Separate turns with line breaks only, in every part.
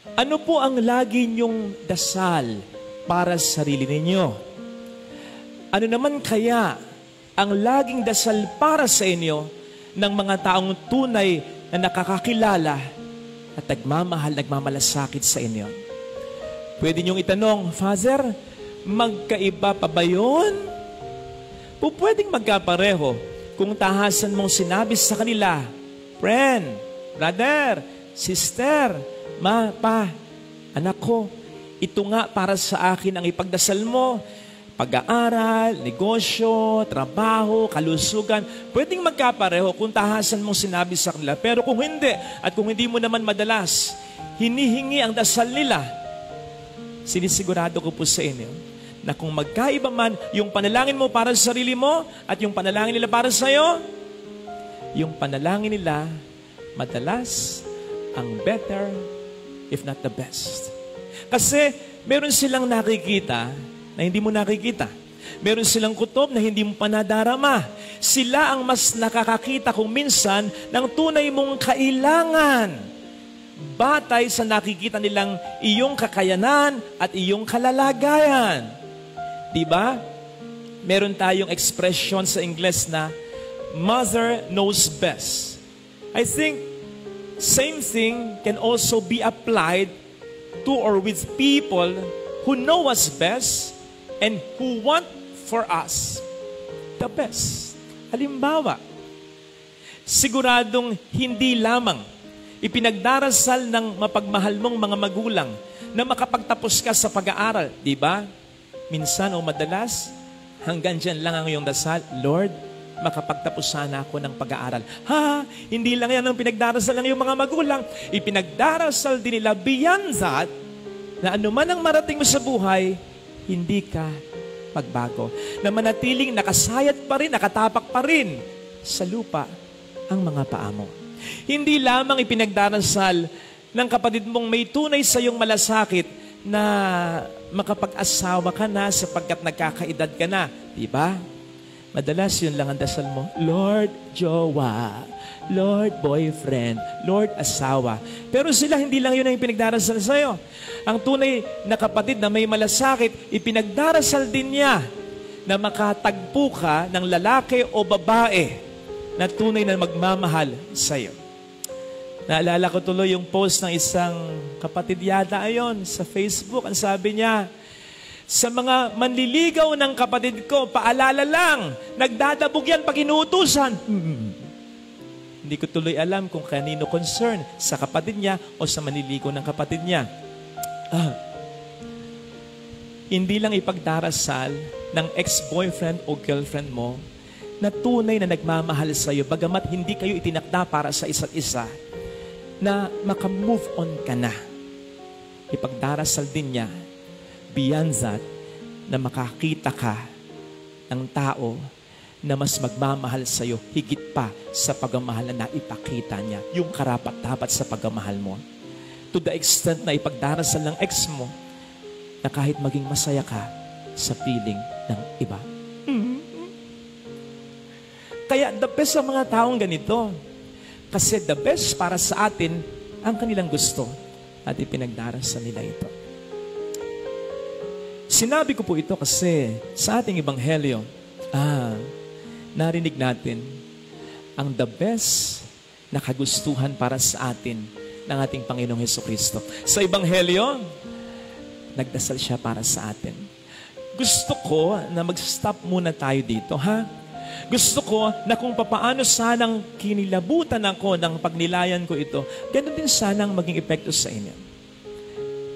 Ano po ang lagi niyong dasal para sa sarili ninyo? Ano naman kaya ang laging dasal para sa inyo ng mga taong tunay na nakakakilala at nagmamahal, nagmamalasakit sa inyo? Pwede niyong itanong, Father, magkaiba pa ba yun? Pwedeng magkapareho kung tahasan mong sinabi sa kanila, friend, brother, sister, ma, pa, anak ko, ito nga para sa akin ang ipagdasal mo. Pag-aaral, negosyo, trabaho, kalusugan, pwedeng magkapareho kung tahasan mong sinabi sa kanila. Pero kung hindi, at kung hindi mo naman madalas hinihingi ang dasal nila, sinisigurado ko po sa inyo na kung magkaiba man yung panalangin mo para sa sarili mo at yung panalangin nila para sa iyo, yung panalangin nila madalas ang better, if not the best. Kasi meron silang nakikita na hindi mo nakikita. Meron silang kutob na hindi mo pa nadarama. Sila ang mas nakakakita kung minsan ng tunay mong kailangan. Batay sa nakikita nilang iyong kakayanan at iyong kalalagayan. Diba? Meron tayong expression sa Ingles na mother knows best. I think same thing can also be applied to or with people who know us best and who want for us the best. Halimbawa, siguradong hindi lamang ipinagdarasal ng mapagmahal mong mga magulang na makapagtapos ka sa pag-aaral, di ba? Minsan o madalas, hanggang dyan lang ang iyong dasal, Lord, makapagtapos sana ako ng pag-aaral. Hindi lang yan ang pinagdarasal ng iyong mga magulang. Ipinagdarasal din nila beyond that, na anuman ang marating mo sa buhay, hindi ka magbago. Na manatiling nakasayat pa rin, nakatapak pa rin sa lupa ang mga paa mo. Hindi lamang ipinagdarasal ng kapatid mong may tunay sa iyong malasakit na makapag-asawa ka na sapagkat nagkakaedad ka na. Diba? Madalas yun lang ang dasal mo, Lord, jowa. Lord, boyfriend. Lord, asawa. Pero sila, hindi lang yun ang ipinagdarasal sa'yo. Ang tunay na kapatid na may malasakit, ipinagdarasal din niya na makatagpo ka ng lalaki o babae na tunay na magmamahal sa'yo. Naalala ko tuloy yung post ng isang kapatid yata ayon sa Facebook. Ang sabi niya, sa mga manliligaw ng kapatid ko, paalala lang, nagdadabog yan pag inuutusan. Hindi ko tuloy alam kung kanino concern, sa kapatid niya o sa manliligaw ng kapatid niya. Hindi lang ipagdarasal ng ex-boyfriend o girlfriend mo na tunay na nagmamahal sa iyo, bagamat hindi kayo itinakda para sa isa't isa, na makamove on ka na. Ipagdarasal din niya beyond that, na makakita ka ng tao na mas magmamahal sa iyo higit pa sa pagmamahal na naipakita niya, yung karapat-dapat sa pagmamahal mo. To the extent na ipagdarasal ng ex mo na kahit maging masaya ka sa feeling ng iba. Kaya the best sa mga taong ganito, kasi the best para sa atin ang kanilang gusto at ipinagdarasal nila ito. Sinabi ko po ito kasi sa ating ebanghelyo, narinig natin ang the best na kagustuhan para sa atin ng ating Panginoong Hesukristo. Sa ebanghelyo, nagdasal siya para sa atin. Gusto ko na mag-stop muna tayo dito, ha? Gusto ko na kung papaano sanang kinilabutan ako ng pagnilayan ko ito, ganun din sanang maging epekto sa inyo.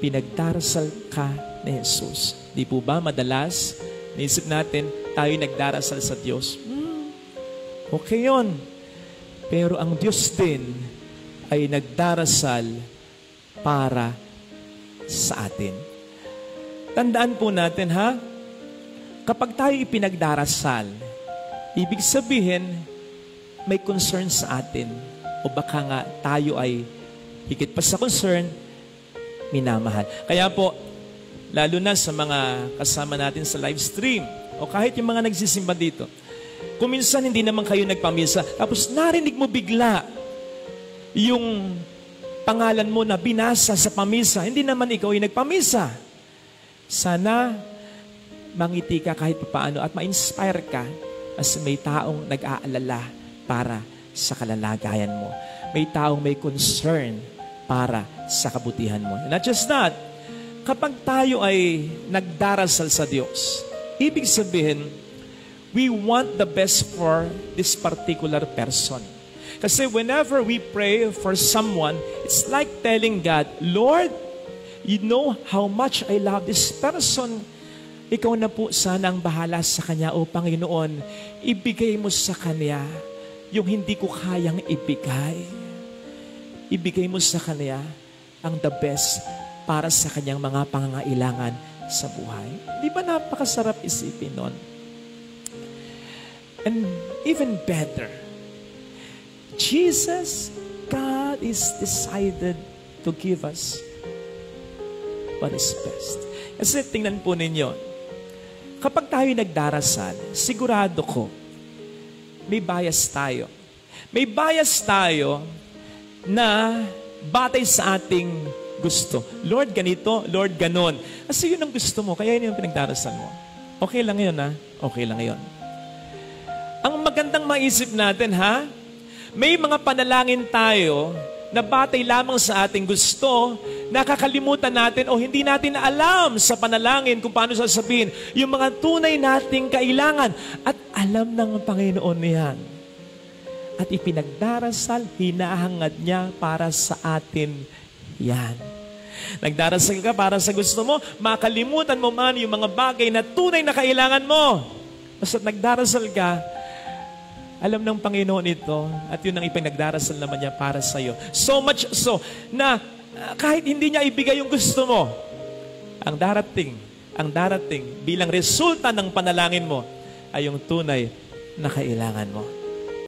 Pinagdarasal ka ni Jesus. Di po ba madalas, naisip natin, tayo nagdarasal sa Diyos? Okay yun. Pero ang Diyos din ay nagdarasal para sa atin. Tandaan po natin, ha? Kapag tayo ipinagdarasal, ibig sabihin, may concern sa atin. O baka nga tayo ay higit pa sa concern, minamahal. Kaya po, lalo na sa mga kasama natin sa live stream, o kahit yung mga nagsisimba dito, kung minsan hindi naman kayo nagpamisa, tapos narinig mo bigla yung pangalan mo na binasa sa pamisa, hindi naman ikaw ay nagpamisa. Sana mangiti ka kahit paano at ma-inspire ka as may taong nag-aalala para sa kalalagayan mo. May taong may concern para sa kabutihan mo. Not just that, kapag tayo ay nagdarasal sa Diyos, ibig sabihin, we want the best for this particular person. Kasi whenever we pray for someone, it's like telling God, Lord, you know how much I love this person. Ikaw na po sana ang bahala sa kanya, O Panginoon. Ibigay mo sa kanya yung hindi ko kayang ibigay. Ibigay mo sa kanya ang the best para sa kanyang mga pangangailangan sa buhay. Di ba napakasarap isipin nun? And even better, Jesus, God is decided to give us what is best. Kasi tingnan po ninyo, kapag tayo nagdarasal, sigurado ko, may bias tayo. May bias tayo na batay sa ating gusto. Lord, ganito. Lord, ganon. Kasi yun ang gusto mo. Kaya yun yung pinagdarasal mo. Okay lang yun, ha? Okay lang yun. Ang magandang maisip natin, ha? May mga panalangin tayo na batay lamang sa ating gusto, nakakalimutan natin o hindi natin alam sa panalangin kung paano sasabihin yung mga tunay nating kailangan. At alam ng Panginoon yan. At ipinagdarasal, hinahangad niya para sa atin yan. Nagdarasal ka para sa gusto mo, makalimutan mo man yung mga bagay na tunay na kailangan mo. Basta nagdarasal ka, alam ng Panginoon ito, at yun ang ipinagdarasal naman niya para sa iyo. So much so, na kahit hindi niya ibigay yung gusto mo, ang darating bilang resulta ng panalangin mo, ay yung tunay na kailangan mo.